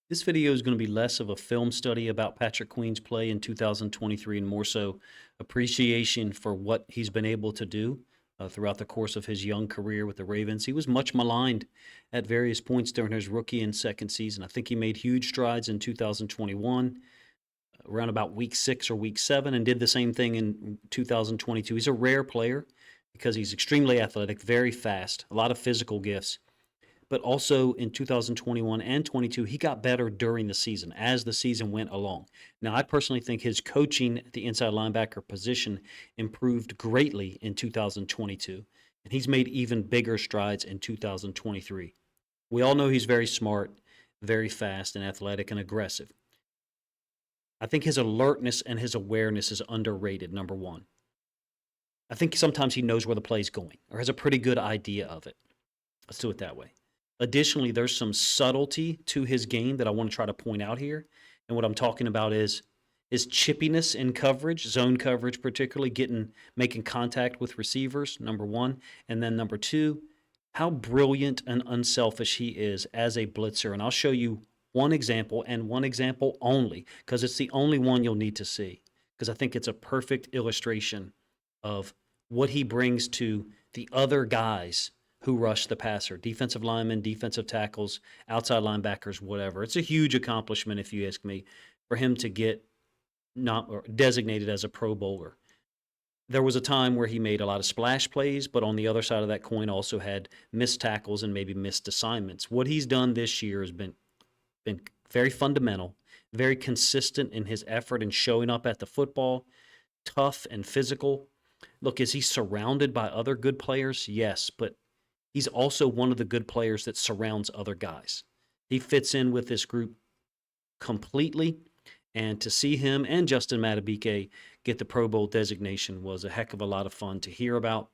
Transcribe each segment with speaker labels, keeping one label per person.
Speaker 1: This video is going to be less of a film study about Patrick Queen's play in 2023 and more so appreciation for what he's been able to do throughout the course of his young career with the Ravens. He was much maligned at various points during his rookie and second season. I think he made huge strides in 2021, around about week 6 or week 7, and did the same thing in 2022. He's a rare player because he's extremely athletic, very fast, a lot of physical gifts, but also in 2021 and 22, he got better during the season as the season went along. Now, I personally think his coaching at the inside linebacker position improved greatly in 2022, and he's made even bigger strides in 2023. We all know he's very smart, very fast, and athletic and aggressive. I think his alertness and his awareness is underrated, number one. I think sometimes he knows where the play's going or has a pretty good idea of it. Let's do it that way. Additionally, there's some subtlety to his game that I want to try to point out here. And what I'm talking about is his chippiness in coverage, zone coverage particularly, making contact with receivers, number one. And then number two, how brilliant and unselfish he is as a blitzer. And I'll show you one example and one example only, because it's the only one you'll need to see, because I think it's a perfect illustration of what he brings to the other guys who rush the passer, defensive linemen, defensive tackles, outside linebackers, whatever. It's a huge accomplishment, if you ask me, for him to get not or designated as a Pro Bowler. There was a time where he made a lot of splash plays, but on the other side of that coin also had missed tackles and maybe missed assignments. What he's done this year has been very fundamental, very consistent in his effort in showing up at the football, tough and physical. Look, is he surrounded by other good players? Yes, but he's also one of the good players that surrounds other guys. He fits in with this group completely, and to see him and Justin Madubuike get the Pro Bowl designation was a heck of a lot of fun to hear about.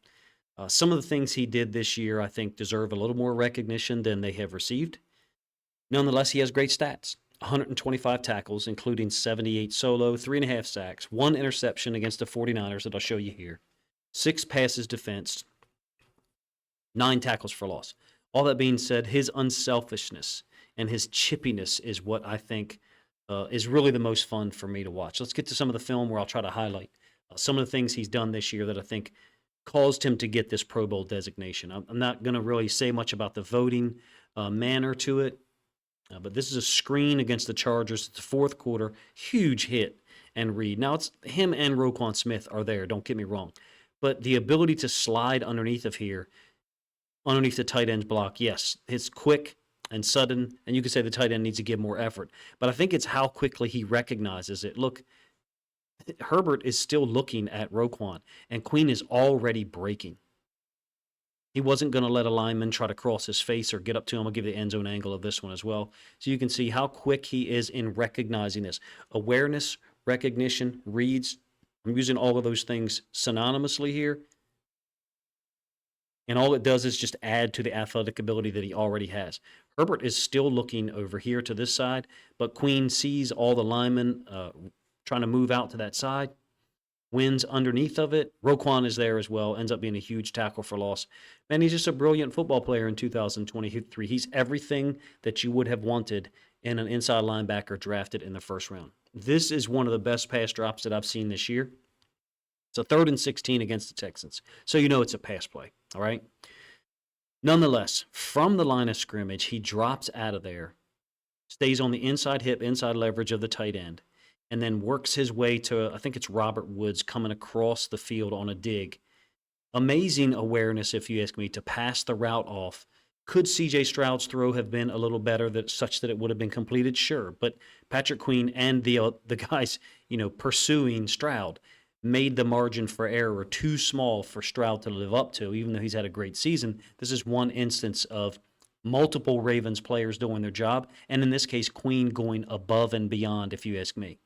Speaker 1: Some of the things he did this year, I think, deserve a little more recognition than they have received. Nonetheless, he has great stats. 125 tackles, including 78 solo, 3.5 sacks, 1 interception against the 49ers that I'll show you here, 6 passes defensed, 9 tackles for loss. All that being said, his unselfishness and his chippiness is what I think is really the most fun for me to watch. Let's get to some of the film where I'll try to highlight some of the things he's done this year that I think caused him to get this Pro Bowl designation. I'm not going to really say much about the voting manner to it, but this is a screen against the Chargers. It's the fourth quarter, huge hit and read. Now, it's him and Roquan Smith are there, don't get me wrong. But the ability to slide underneath the tight end's block, yes, it's quick and sudden, and you could say the tight end needs to give more effort. But I think it's how quickly he recognizes it. Look, Herbert is still looking at Roquan, and Queen is already breaking. He wasn't going to let a lineman try to cross his face or get up to him. I'll give you the end zone angle of this one as well. So you can see how quick he is in recognizing this. Awareness, recognition, reads. I'm using all of those things synonymously here. And all it does is just add to the athletic ability that he already has. Herbert is still looking over here to this side, but Queen sees all the linemen trying to move out to that side. Wins underneath of it. Roquan is there as well. Ends up being a huge tackle for loss. Man, he's just a brilliant football player in 2023. He's everything that you would have wanted in an inside linebacker drafted in the first round. This is one of the best pass drops that I've seen this year. It's a 3rd and 16 against the Texans. So you know it's a pass play, all right? Nonetheless, from the line of scrimmage, he drops out of there, stays on the inside hip, inside leverage of the tight end, and then works his way to, I think it's Robert Woods coming across the field on a dig. Amazing awareness, if you ask me, to pass the route off. Could C.J. Stroud's throw have been a little better, such that it would have been completed? Sure. But Patrick Queen and the guys, pursuing Stroud made the margin for error too small for Stroud to live up to, even though he's had a great season. This is one instance of multiple Ravens players doing their job, and in this case, Queen going above and beyond, if you ask me.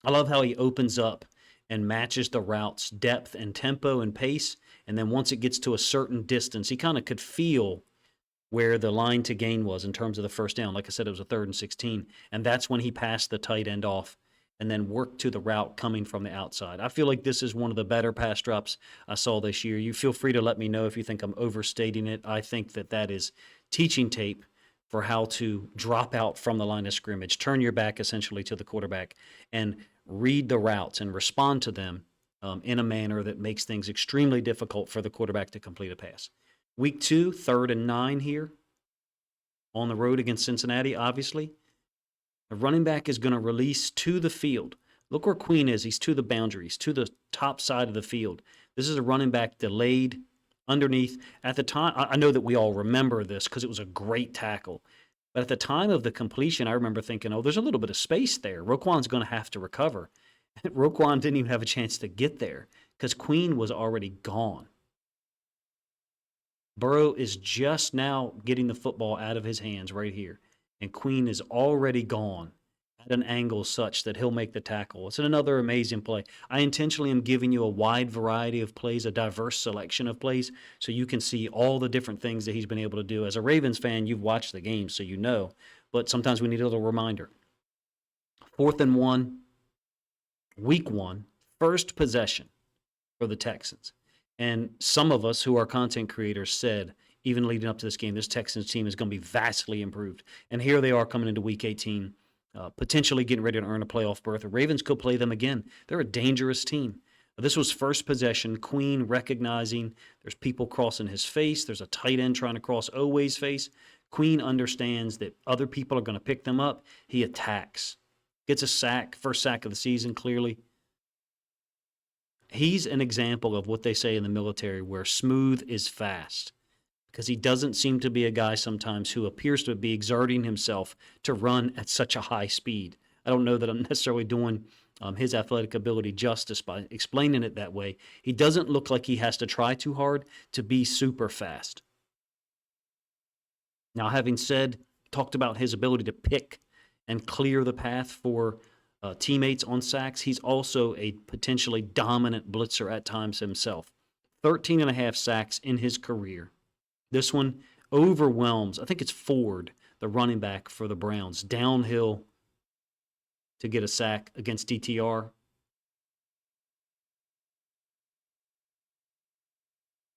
Speaker 1: I love how he opens up and matches the route's depth and tempo and pace, and then once it gets to a certain distance, he kind of could feel where the line to gain was in terms of the first down. Like I said, it was a 3rd and 16, and that's when he passed the tight end off and then work to the route coming from the outside. I feel like this is one of the better pass drops I saw this year. You feel free to let me know if you think I'm overstating it. I think that is teaching tape for how to drop out from the line of scrimmage, turn your back essentially to the quarterback, and read the routes and respond to them in a manner that makes things extremely difficult for the quarterback to complete a pass. Week 2, 3rd and 9 here on the road against Cincinnati, obviously. The running back is going to release to the field. Look where Queen is. He's to the boundaries, to the top side of the field. This is a running back delayed underneath. At the time, I know that we all remember this because it was a great tackle. But at the time of the completion, I remember thinking, oh, there's a little bit of space there. Roquan's going to have to recover. Roquan didn't even have a chance to get there because Queen was already gone. Burrow is just now getting the football out of his hands right here, and Queen is already gone at an angle such that he'll make the tackle. It's another amazing play. I intentionally am giving you a wide variety of plays, a diverse selection of plays, so you can see all the different things that he's been able to do. As a Ravens fan, you've watched the game, so you know, but sometimes we need a little reminder. 4th and 1, week 1, first possession for the Texans. And some of us who are content creators said, even leading up to this game, this Texans team is going to be vastly improved. And here they are coming into week 18, potentially getting ready to earn a playoff berth. The Ravens could play them again. They're a dangerous team. This was first possession. Queen recognizing there's people crossing his face. There's a tight end trying to cross Oweh's face. Queen understands that other people are going to pick them up. He attacks. Gets a sack, first sack of the season, clearly. He's an example of what they say in the military where smooth is fast, because he doesn't seem to be a guy sometimes who appears to be exerting himself to run at such a high speed. I don't know that I'm necessarily doing his athletic ability justice by explaining it that way. He doesn't look like he has to try too hard to be super fast. Now, having talked about his ability to pick and clear the path for teammates on sacks, he's also a potentially dominant blitzer at times himself. 13 and a half sacks in his career. This one overwhelms, I think it's Ford, the running back for the Browns, downhill to get a sack against DTR.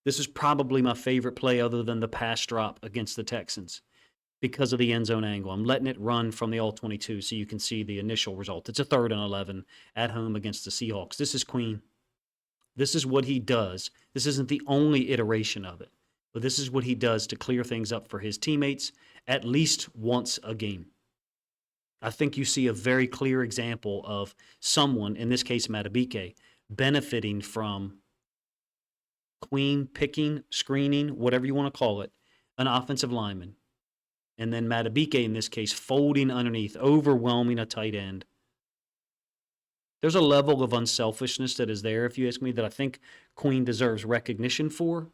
Speaker 1: This is probably my favorite play other than the pass drop against the Texans because of the end zone angle. I'm letting it run from the all-22 so you can see the initial result. It's a 3rd and 11 at home against the Seahawks. This is Queen. This is what he does. This isn't the only iteration of it, but this is what he does to clear things up for his teammates at least once a game. I think you see a very clear example of someone, in this case Madubuike, benefiting from Queen picking, screening, whatever you want to call it, an offensive lineman. And then Madubuike, in this case, folding underneath, overwhelming a tight end. There's a level of unselfishness that is there, if you ask me, that I think Queen deserves recognition for.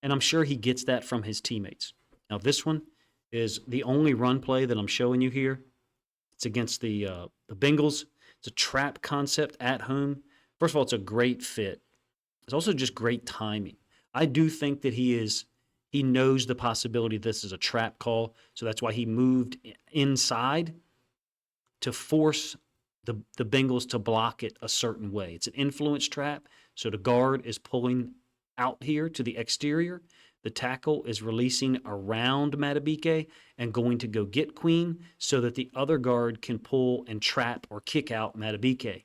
Speaker 1: And I'm sure he gets that from his teammates. Now, this one is the only run play that I'm showing you here. It's against the Bengals. It's a trap concept at home. First of all, it's a great fit. It's also just great timing. I do think that he knows the possibility this is a trap call, so that's why he moved inside to force the Bengals to block it a certain way. It's an influence trap, so the guard is pulling out here to the exterior. The tackle is releasing around Madubuike and going to go get Queen so that the other guard can pull and trap or kick out Madubuike.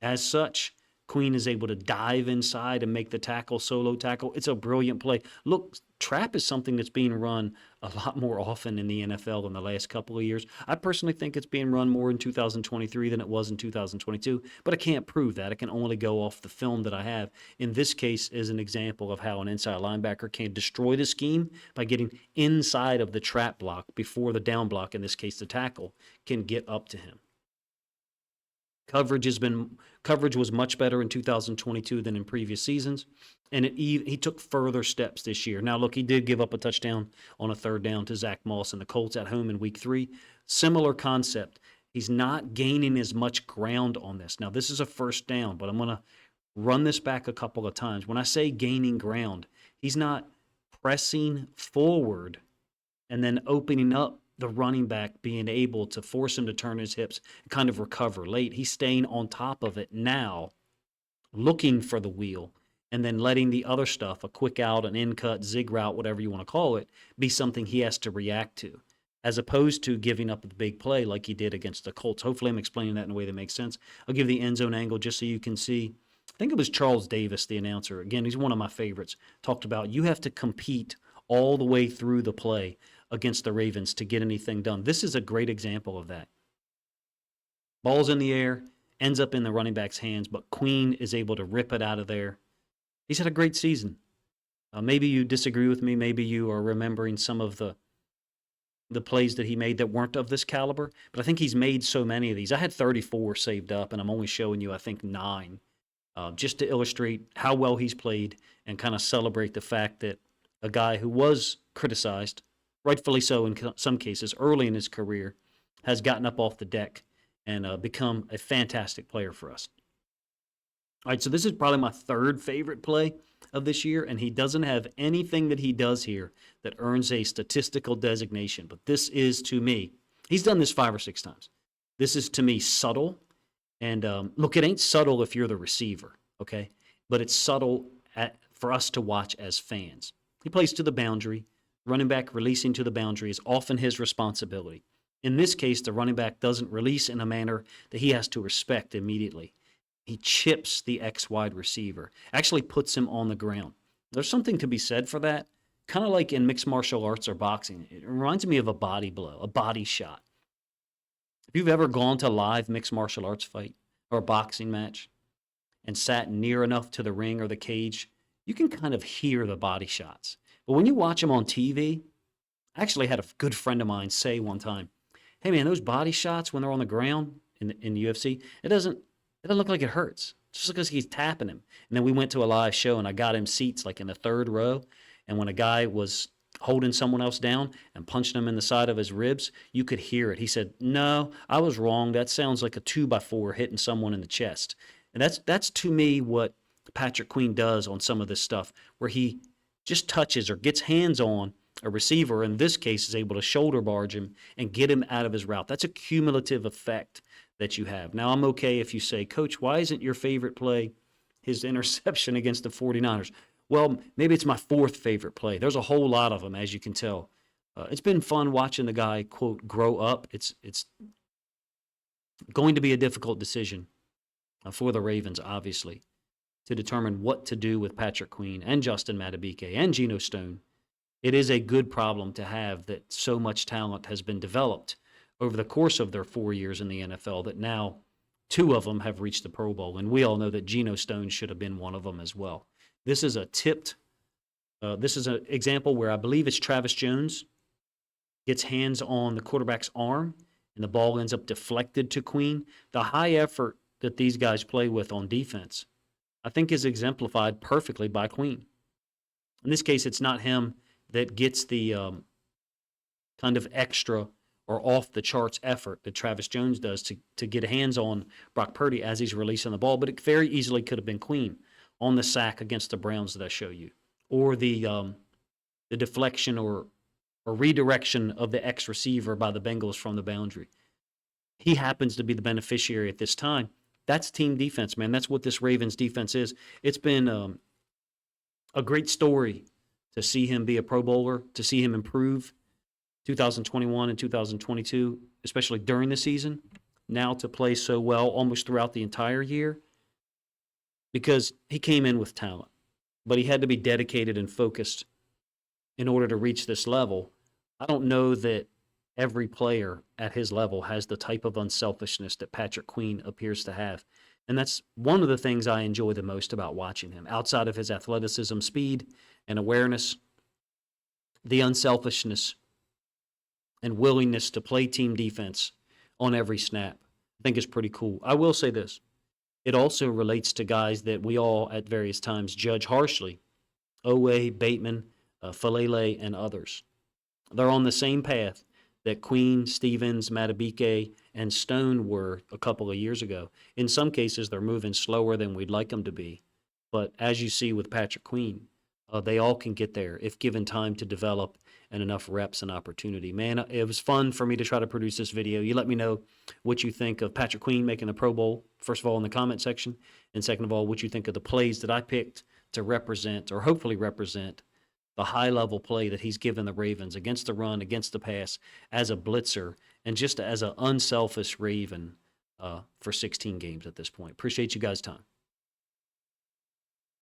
Speaker 1: As such, Queen is able to dive inside and make the tackle, solo tackle. It's a brilliant play. Look, trap is something that's being run a lot more often in the NFL in the last couple of years. I personally think it's being run more in 2023 than it was in 2022, but I can't prove that. I can only go off the film that I have. In this case is an example of how an inside linebacker can destroy the scheme by getting inside of the trap block before the down block, in this case the tackle, can get up to him. Coverage was much better in 2022 than in previous seasons, and he took further steps this year. Now, look, he did give up a touchdown on a 3rd down to Zach Moss and the Colts at home in Week 3. Similar concept. He's not gaining as much ground on this. Now, this is a 1st down, but I'm going to run this back a couple of times. When I say gaining ground, he's not pressing forward and then opening up the running back being able to force him to turn his hips and kind of recover late. He's staying on top of it now, looking for the wheel, and then letting the other stuff, a quick out, an in cut, zig route, whatever you want to call it, be something he has to react to, as opposed to giving up the big play like he did against the Colts. Hopefully, I'm explaining that in a way that makes sense. I'll give the end zone angle just so you can see. I think it was Charles Davis, the announcer. Again, he's one of my favorites. Talked about you have to compete all the way through the play against the Ravens to get anything done. This is a great example of that. Ball's in the air, ends up in the running back's hands, but Queen is able to rip it out of there. He's had a great season. Maybe you disagree with me. Maybe you are remembering some of the plays that he made that weren't of this caliber, but I think he's made so many of these. I had 34 saved up, and I'm only showing you, I think, 9, just to illustrate how well he's played and kind of celebrate the fact that a guy who was criticized, rightfully so in some cases, early in his career, has gotten up off the deck and become a fantastic player for us. All right, so this is probably my third favorite play of this year, and he doesn't have anything that he does here that earns a statistical designation. But this is, to me, he's done this 5 or 6 times. This is, to me, subtle. And look, it ain't subtle if you're the receiver, okay? But it's subtle for us to watch as fans. He plays to the boundary. Running back releasing to the boundary is often his responsibility. In this case, the running back doesn't release in a manner that he has to respect immediately. He chips the X wide receiver, actually puts him on the ground. There's something to be said for that, kind of like in mixed martial arts or boxing. It reminds me of a body blow, a body shot. If you've ever gone to a live mixed martial arts fight or a boxing match and sat near enough to the ring or the cage, you can kind of hear the body shots. But when you watch them on TV, I actually had a good friend of mine say one time, hey man, those body shots when they're on the ground in the UFC, it doesn't look like it hurts. Just because he's tapping him. And then we went to a live show and I got him seats like in the 3rd row. And when a guy was holding someone else down and punching him in the side of his ribs, you could hear it. He said, no, I was wrong. That sounds like a 2x4 hitting someone in the chest. And that's to me what Patrick Queen does on some of this stuff, where he just touches or gets hands on a receiver, in this case is able to shoulder barge him and get him out of his route. That's a cumulative effect that you have. Now, I'm okay if you say, Coach, why isn't your favorite play his interception against the 49ers? Well, maybe it's my 4th favorite play. There's a whole lot of them, as you can tell. It's been fun watching the guy, quote, grow up. It's going to be a difficult decision for the Ravens, obviously, to determine what to do with Patrick Queen and Justin Madubuike and Geno Stone. It is a good problem to have that so much talent has been developed over the course of their 4 years in the NFL that now 2 of them have reached the Pro Bowl. And we all know that Geno Stone should have been one of them as well. This is this is an example where I believe it's Travis Jones gets hands on the quarterback's arm and the ball ends up deflected to Queen. The high effort that these guys play with on defense, I think, is exemplified perfectly by Queen. In this case, it's not him that gets the kind of extra or off-the-charts effort that Travis Jones does to get hands on Brock Purdy as he's releasing the ball, but it very easily could have been Queen on the sack against the Browns that I show you, or the deflection or redirection of the ex-receiver by the Bengals from the boundary. He happens to be the beneficiary at this time. That's team defense, man. That's what this Ravens defense is. It's been a great story to see him be a Pro Bowler, to see him improve 2021 and 2022, especially during the season, now to play so well almost throughout the entire year, because he came in with talent, but he had to be dedicated and focused in order to reach this level. I don't know that every player at his level has the type of unselfishness that Patrick Queen appears to have. And that's one of the things I enjoy the most about watching him. Outside of his athleticism, speed, and awareness, the unselfishness and willingness to play team defense on every snap, I think is pretty cool. I will say this. It also relates to guys that we all at various times judge harshly. Owe, Bateman, Falele, and others. They're on the same path that Queen, Stevens, Madubuike, and Stone were a couple of years ago. In some cases, they're moving slower than we'd like them to be. But as you see with Patrick Queen, they all can get there if given time to develop and enough reps and opportunity. Man, it was fun for me to try to produce this video. You let me know what you think of Patrick Queen making the Pro Bowl, first of all, in the comment section, and second of all, what you think of the plays that I picked to represent, or hopefully represent, the high-level play that he's given the Ravens against the run, against the pass, as a blitzer, and just as an unselfish Raven for 16 games at this point. Appreciate you guys' time.